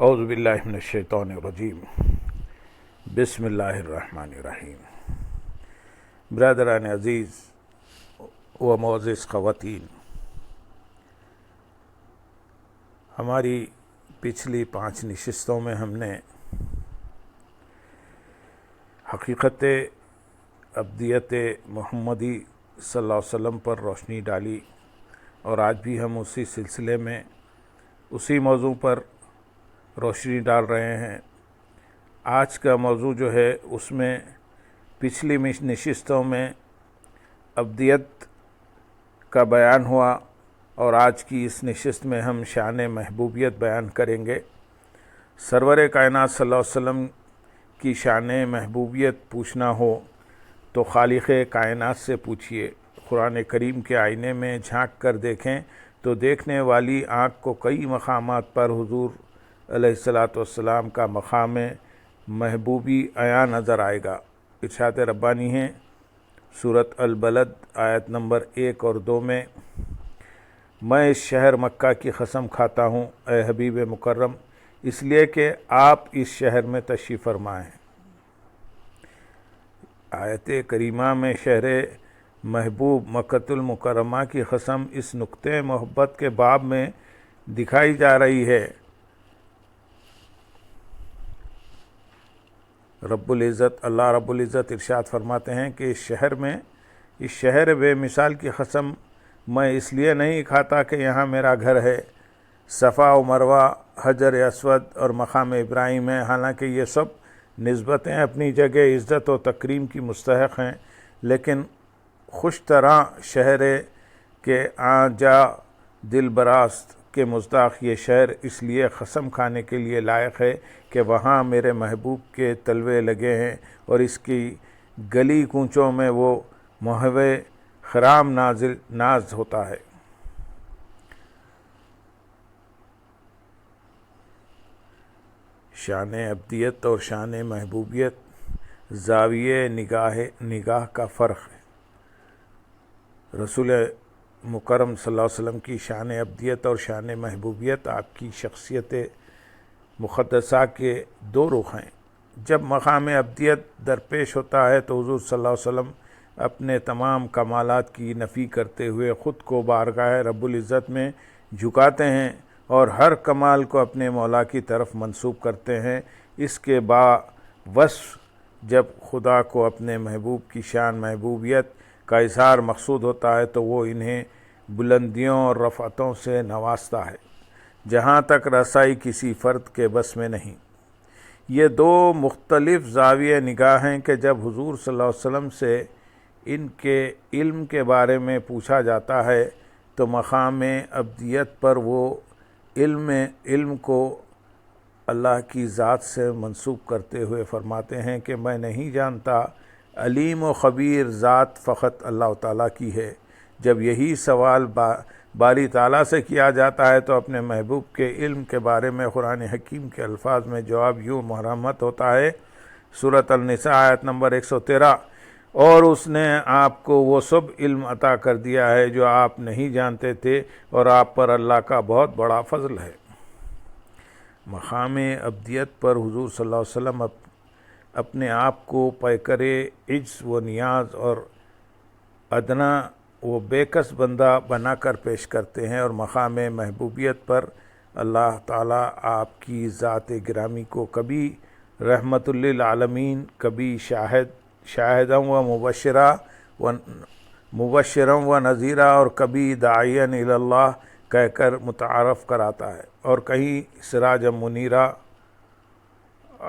اعوذ باللہ من الشیطان الرجیم بسم اللہ الرحمن الرحیم۔ برادران عزیز و معزز خواتین، ہماری پچھلی 5 نشستوں میں ہم نے حقیقت ابدیت محمدی صلی اللہ علیہ وسلم پر روشنی ڈالی، اور آج بھی ہم اسی سلسلے میں اسی موضوع پر روشنی ڈال رہے ہیں۔ آج کا موضوع جو ہے اس میں پچھلی نشستوں میں ابدیت کا بیان ہوا، اور آج کی اس نشست میں ہم شان محبوبیت بیان کریں گے۔ سرور کائنات صلی اللہ علیہ وسلم کی شان محبوبیت پوچھنا ہو تو خالق کائنات سے پوچھیے۔ قرآن کریم کے آئینے میں جھانک کر دیکھیں تو دیکھنے والی آنکھ کو کئی مقامات پر حضور علیہ السلام کا مقام محبوبی عیاں نظر آئے گا۔ ارشاد ربانی ہے سورۃ البلد آیت نمبر 1 اور 2 میں، میں اس شہر مکہ کی قسم کھاتا ہوں اے حبیب مکرم، اس لیے کہ آپ اس شہر میں تشریف فرما ہیں۔ آیت کریمہ میں شہر محبوب مکۃ المکرمہ کی قسم اس نقطۂ محبت کے باب میں دکھائی جا رہی ہے۔ اللہ رب العزت ارشاد فرماتے ہیں کہ اس شہر بے مثال کی قسم میں اس لیے نہیں کھاتا کہ یہاں میرا گھر ہے، صفا و مروہ، حجر اسود اور مقام ابراہیم ہے، حالانکہ یہ سب نسبتیں اپنی جگہ عزت و تکریم کی مستحق ہیں، لیکن خوش طرح شہر کے آن جا دل براست کے مصداق یہ شہر اس لیے قسم کھانے کے لیے لائق ہے کہ وہاں میرے محبوب کے تلوے لگے ہیں، اور اس کی گلی کوچوں میں وہ محو خرام ناز ہوتا ہے۔ شان ابدیت اور شان محبوبیت زاویہ نگاہ کا فرق ہے۔ رسول مکرم صلی اللہ علیہ وسلم کی شان ابدیت اور شان محبوبیت آپ کی شخصیت مقدسہ کے 2 رخ ہیں۔ جب مقام ابدیت درپیش ہوتا ہے تو حضور صلی اللہ علیہ وسلم اپنے تمام کمالات کی نفی کرتے ہوئے خود کو بارگاہ رب العزت میں جھکاتے ہیں اور ہر کمال کو اپنے مولا کی طرف منسوب کرتے ہیں۔ اس کے باوصف جب خدا کو اپنے محبوب کی شان محبوبیت کا اظہار مقصود ہوتا ہے تو وہ انہیں بلندیوں اور رفعتوں سے نوازتا ہے جہاں تک رسائی کسی فرد کے بس میں نہیں۔ یہ 2 مختلف زاویہ نگاہ ہیں کہ جب حضور صلی اللہ علیہ وسلم سے ان کے علم کے بارے میں پوچھا جاتا ہے تو مقام ابدیت پر وہ علم کو اللہ کی ذات سے منسوب کرتے ہوئے فرماتے ہیں کہ میں نہیں جانتا، علیم و خبیر ذات فقط اللہ تعالیٰ کی ہے۔ جب یہی سوال باری تعالیٰ سے کیا جاتا ہے تو اپنے محبوب کے علم کے بارے میں قرآن حکیم کے الفاظ میں جواب یوں مرمت ہوتا ہے، سورۃ النساء آیت نمبر 113، اور اس نے آپ کو وہ سب علم عطا کر دیا ہے جو آپ نہیں جانتے تھے، اور آپ پر اللہ کا بہت بڑا فضل ہے۔ مقام ابدیت پر حضور صلی اللہ علیہ وسلم اپنے آپ کو پیکر عجز و نیاز اور ادنا و بےکس بندہ بنا کر پیش کرتے ہیں، اور مقام محبوبیت پر اللہ تعالیٰ آپ کی ذات گرامی کو کبھی رحمت للعالمین، کبھی شاہداً و مبشرا و نذیرا، اور کبھی داعیا الی اللہ کہہ کر متعارف کراتا ہے، اور کہیں سراجا منیرا،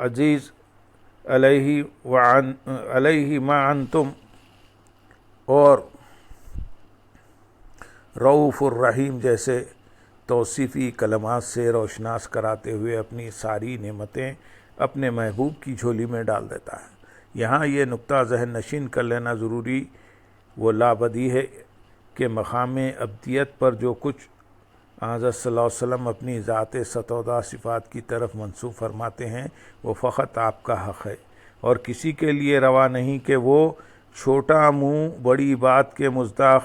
عزیز علیہ ما انتم، اور رؤوف الرحیم جیسے توصیفی کلمات سے روشناس کراتے ہوئے اپنی ساری نعمتیں اپنے محبوب کی جھولی میں ڈال دیتا ہے۔ یہاں یہ نقطہ ذہن نشین کر لینا ضروری و لابدی ہے کہ مقام ابدیت پر جو کچھ حضرت صلی اللہ علیہ وسلم اپنی ذات ستودہ صفات کی طرف منسوب فرماتے ہیں وہ فقط آپ کا حق ہے، اور کسی کے لیے روا نہیں کہ وہ چھوٹا منہ بڑی بات کے مصداق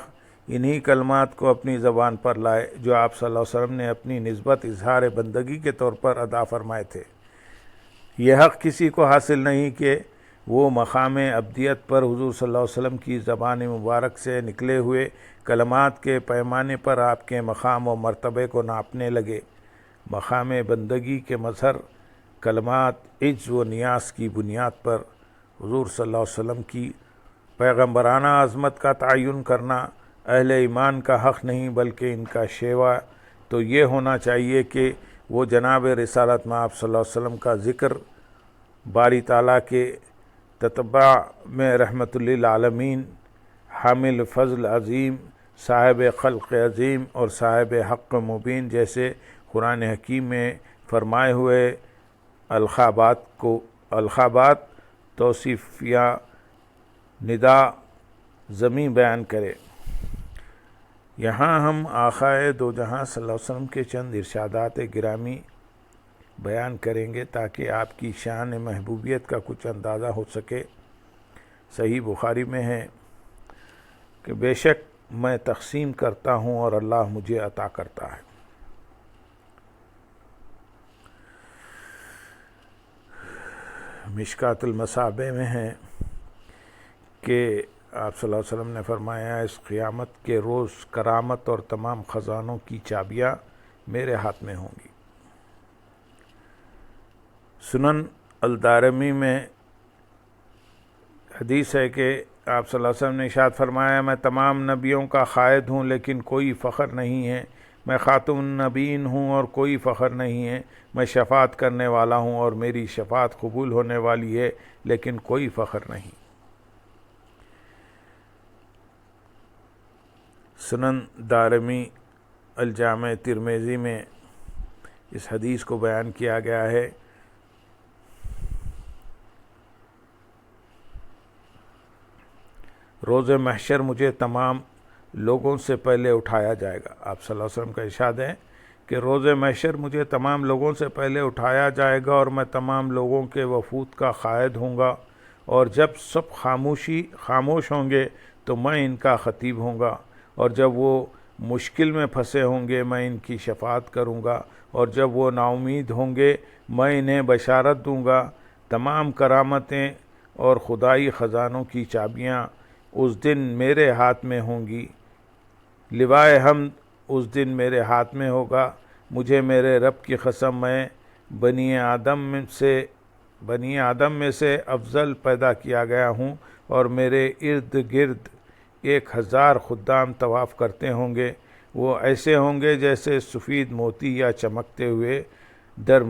انہی کلمات کو اپنی زبان پر لائے جو آپ صلی اللہ علیہ وسلم نے اپنی نسبت اظہار بندگی کے طور پر ادا فرمائے تھے۔ یہ حق کسی کو حاصل نہیں کہ وہ مقام عبدیت پر حضور صلی اللہ علیہ وسلم کی زبان مبارک سے نکلے ہوئے کلمات کے پیمانے پر آپ کے مقام و مرتبے کو ناپنے لگے۔ مقام بندگی کے مظہر کلمات عجز و نیاز کی بنیاد پر حضور صلی اللہ علیہ وسلم کی پیغمبرانہ عظمت کا تعین کرنا اہل ایمان کا حق نہیں، بلکہ ان کا شیوہ تو یہ ہونا چاہیے کہ وہ جناب رسالت میں آپ صلی اللہ علیہ وسلم کا ذکر باری تعالیٰ کے تتبع میں رحمت للعالمین، حامل فضل عظیم، صاحب خلق عظیم اور صاحب حق مبین جیسے قرآن حکیم میں فرمائے ہوئے الخابات توصیفیہ ندا زمیں بیان کرے۔ یہاں ہم آقائے دو جہاں صلی اللہ علیہ وسلم کے چند ارشادات گرامی بیان کریں گے تاکہ آپ کی شان محبوبیت کا کچھ اندازہ ہو سکے۔ صحیح بخاری میں ہے کہ بے شک میں تقسیم کرتا ہوں اور اللہ مجھے عطا کرتا ہے۔ مشکات المصابیح میں ہے کہ آپ صلی اللہ علیہ وسلم نے فرمایا اس قیامت کے روز کرامت اور تمام خزانوں کی چابیاں میرے ہاتھ میں ہوں گی۔ سنن الدارمی میں حدیث ہے کہ آپ صلی اللہ علیہ وسلم نے ارشاد فرمایا میں تمام نبیوں کا قائد ہوں لیکن کوئی فخر نہیں ہے، میں خاتم النبیین ہوں اور کوئی فخر نہیں ہے، میں شفاعت کرنے والا ہوں اور میری شفاعت قبول ہونے والی ہے لیکن کوئی فخر نہیں۔ سنن دارمی الجامع ترمذی میں اس حدیث کو بیان کیا گیا ہے۔ روز محشر مجھے تمام لوگوں سے پہلے اٹھایا جائے گا۔ آپ صلی اللہ علیہ وسلم کا ارشاد ہے کہ روز محشر مجھے تمام لوگوں سے پہلے اٹھایا جائے گا اور میں تمام لوگوں کے وفود کا قائد ہوں گا، اور جب سب خاموش ہوں گے تو میں ان کا خطیب ہوں گا، اور جب وہ مشکل میں پھنسے ہوں گے میں ان کی شفاعت کروں گا، اور جب وہ نا امید ہوں گے میں انہیں بشارت دوں گا۔ تمام کرامتیں اور خدائی خزانوں کی چابیاں اس دن میرے ہاتھ میں ہوں گی۔ لوائے حمد اس دن میرے ہاتھ میں ہوگا۔ مجھے میرے رب کی قسم میں بنی آدم میں سے افضل پیدا کیا گیا ہوں، اور میرے ارد گرد 1000 خدام طواف کرتے ہوں گے۔ وہ ایسے ہوں گے جیسے سفید موتی یا چمکتے ہوئے در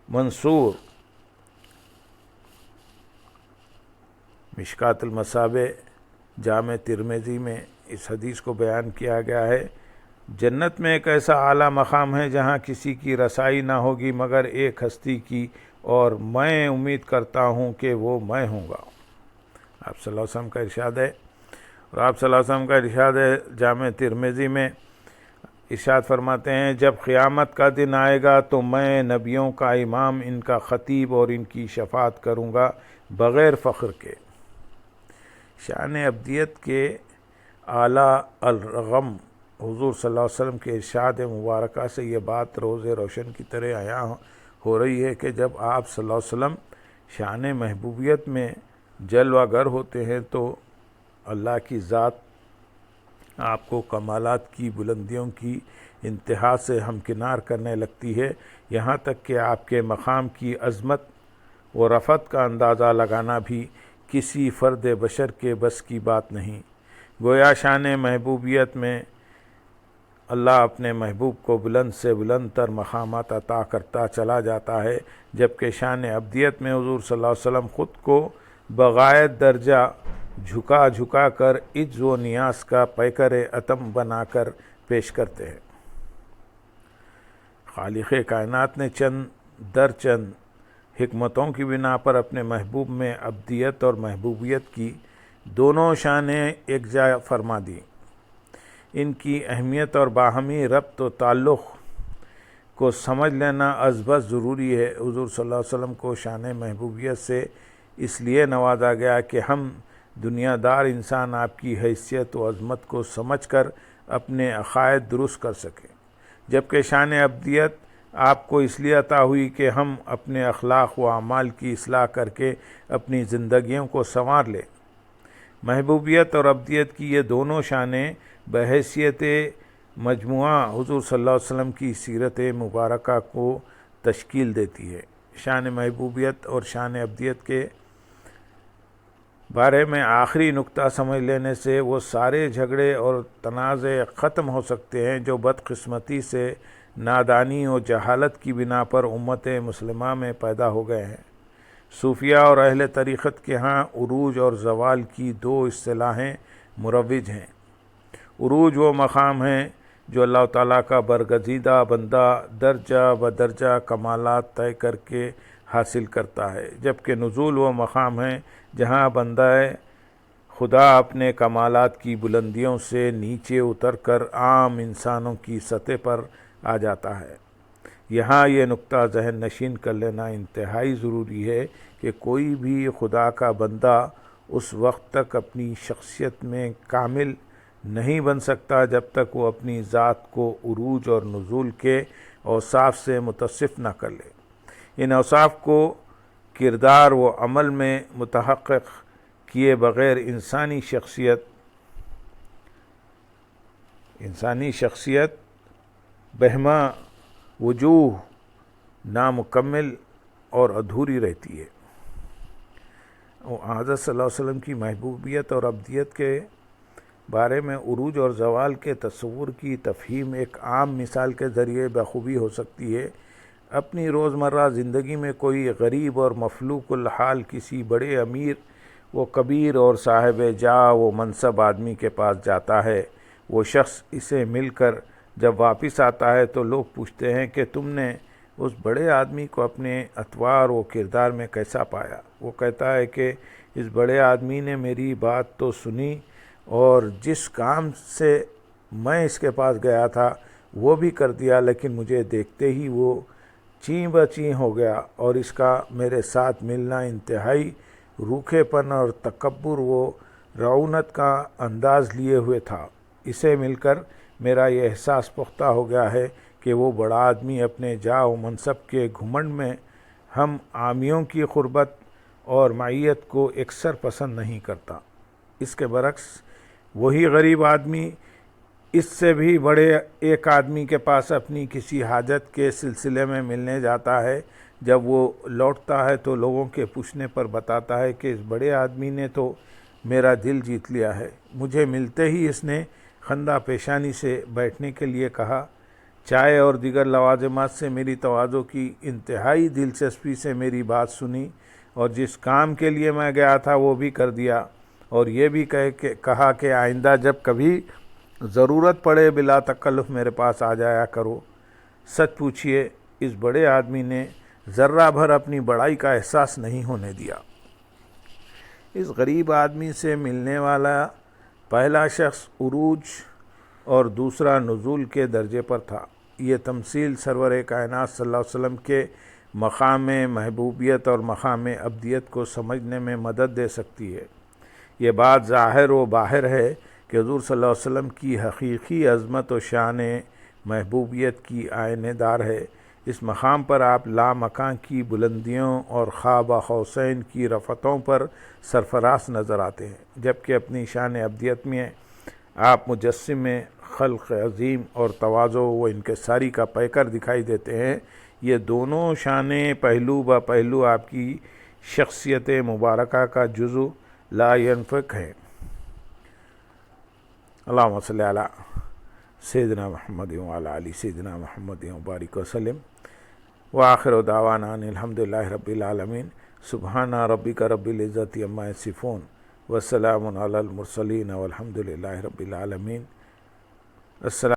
منصور۔ مشکات المصابیح جامع ترمذی میں اس حدیث کو بیان کیا گیا ہے۔ جنت میں ایک ایسا اعلیٰ مقام ہے جہاں کسی کی رسائی نہ ہوگی مگر ایک ہستی کی، اور میں امید کرتا ہوں کہ وہ میں ہوں گا۔ آپ صلی اللہ علیہ وسلم کا ارشاد ہے، اور آپ صلی اللہ علیہ وسلم کا ارشاد ہے جامع ترمذی میں ارشاد فرماتے ہیں جب قیامت کا دن آئے گا تو میں نبیوں کا امام، ان کا خطیب اور ان کی شفاعت کروں گا بغیر فخر کے۔ شان عبدیت کے اعلیٰ الرغم حضور صلی اللہ علیہ وسلم کے ارشاد مبارکہ سے یہ بات روز روشن کی طرح عیاں ہو رہی ہے کہ جب آپ صلی اللہ علیہ وسلم شان محبوبیت میں جلوہ گر ہوتے ہیں تو اللہ کی ذات آپ کو کمالات کی بلندیوں کی انتہا سے ہمکنار کرنے لگتی ہے، یہاں تک کہ آپ کے مقام کی عظمت و رفعت کا اندازہ لگانا بھی کسی فرد بشر کے بس کی بات نہیں۔ گویا شان محبوبیت میں اللہ اپنے محبوب کو بلند سے بلند تر مقامات عطا کرتا چلا جاتا ہے، جبکہ شان عبدیت میں حضور صلی اللہ علیہ وسلم خود کو بغایت درجہ جھکا کر عجز و نیاز کا پیکر اتم بنا کر پیش کرتے ہیں۔ خالق کائنات نے چند حکمتوں کی بنا پر اپنے محبوب میں عبدیت اور محبوبیت کی دونوں شانیں یکجا فرما دی۔ ان کی اہمیت اور باہمی ربط و تعلق کو سمجھ لینا از بس ضروری ہے۔ حضور صلی اللہ علیہ وسلم کو شان محبوبیت سے اس لیے نوازا گیا کہ ہم دنیا دار انسان آپ کی حیثیت و عظمت کو سمجھ کر اپنے عقائد درست کر سکے، جبکہ شان ابدیت آپ کو اس لیے عطا ہوئی کہ ہم اپنے اخلاق و اعمال کی اصلاح کر کے اپنی زندگیوں کو سنوار لیں۔ محبوبیت اور ابدیت کی یہ دونوں شانیں بحیثیت مجموعہ حضور صلی اللہ علیہ وسلم کی سیرت مبارکہ کو تشکیل دیتی ہے۔ شان محبوبیت اور شان ابدیت کے بارے میں آخری نقطہ سمجھ لینے سے وہ سارے جھگڑے اور تنازع ختم ہو سکتے ہیں جو بدقسمتی سے نادانی و جہالت کی بنا پر امت مسلمہ میں پیدا ہو گئے ہیں۔ صوفیہ اور اہل طریقت کے ہاں عروج اور زوال کی دو اصطلاحیں مروج ہیں۔ عروج وہ مقام ہیں جو اللہ تعالیٰ کا برگزیدہ بندہ درجہ بدرجہ کمالات طے کر کے حاصل کرتا ہے، جبکہ نزول وہ مقام ہیں جہاں بندہ خدا اپنے کمالات کی بلندیوں سے نیچے اتر کر عام انسانوں کی سطح پر آ جاتا ہے۔ یہاں یہ نقطہ ذہن نشین کر لینا انتہائی ضروری ہے کہ کوئی بھی خدا کا بندہ اس وقت تک اپنی شخصیت میں کامل نہیں بن سکتا جب تک وہ اپنی ذات کو عروج اور نزول کے اوصاف سے متصف نہ کر لے۔ ان اوصاف کو کردار و عمل میں متحقق کیے بغیر انسانی شخصیت بہمہ وجوہ نامکمل اور ادھوری رہتی ہے۔ حضرت صلی اللہ علیہ وسلم کی محبوبیت اور ابدیت کے بارے میں عروج اور زوال کے تصور کی تفہیم ایک عام مثال کے ذریعے بخوبی ہو سکتی ہے۔ اپنی روزمرہ زندگی میں کوئی غریب اور مفلوق الحال کسی بڑے امیر و کبیر اور صاحب جاہ و منصب آدمی کے پاس جاتا ہے۔ وہ شخص اسے مل کر جب واپس آتا ہے تو لوگ پوچھتے ہیں کہ تم نے اس بڑے آدمی کو اپنے اطوار و کردار میں کیسا پایا؟ وہ کہتا ہے کہ اس بڑے آدمی نے میری بات تو سنی اور جس کام سے میں اس کے پاس گیا تھا وہ بھی کر دیا، لیکن مجھے دیکھتے ہی وہ چیں بچیں ہو گیا اور اس کا میرے ساتھ ملنا انتہائی روکھے پن اور تکبر و رعونت کا انداز لیے ہوئے تھا۔ اسے مل کر میرا یہ احساس پختہ ہو گیا ہے کہ وہ بڑا آدمی اپنے جاہ و منصب کے گھمنڈ میں ہم عامیوں کی قربت اور معیت کو اکثر پسند نہیں کرتا۔ اس کے برعکس وہی غریب آدمی اس سے بھی بڑے ایک آدمی کے پاس اپنی کسی حاجت کے سلسلے میں ملنے جاتا ہے۔ جب وہ لوٹتا ہے تو لوگوں کے پوچھنے پر بتاتا ہے کہ اس بڑے آدمی نے تو میرا دل جیت لیا ہے۔ مجھے ملتے ہی اس نے خندہ پیشانی سے بیٹھنے کے لیے کہا، چائے اور دیگر لوازمات سے میری تواضع کی، انتہائی دلچسپی سے میری بات سنی اور جس کام کے لیے میں گیا تھا وہ بھی کر دیا، اور یہ بھی کہا کہ آئندہ جب کبھی ضرورت پڑے بلا تکلف میرے پاس آ جایا کرو۔ سچ پوچھیے اس بڑے آدمی نے ذرہ بھر اپنی بڑائی کا احساس نہیں ہونے دیا۔ اس غریب آدمی سے ملنے والا پہلا شخص عروج اور دوسرا نزول کے درجے پر تھا۔ یہ تمثیل سرور کائنات صلی اللہ علیہ وسلم کے مقام محبوبیت اور مقام ابدیت کو سمجھنے میں مدد دے سکتی ہے۔ یہ بات ظاہر و باہر ہے کہ حضور صلی اللہ علیہ وسلم کی حقیقی عظمت و شان محبوبیت کی آئینہ دار ہے۔ اس مقام پر آپ لامکاں کی بلندیوں اور خواب قوسین کی رفتوں پر سرفراز نظر آتے ہیں، جبکہ اپنی شان ابدیت میں آپ مجسم خلق عظیم اور تواضع و انکساری کا پیکر دکھائی دیتے ہیں۔ یہ دونوں شانیں پہلو بہ پہلو آپ کی شخصیت مبارکہ کا جزو لا ينفک ہے۔ اللہم صلی علی سیدنا محمد وعلی آل سیدنا محمد وبارک وسلم، وآخر دعوانا ان الحمدللہ رب العالمین۔ سبحان ربک رب العزت عما یصفون وسلام علی المرسلین والحمدللہ رب العالمین۔ السلام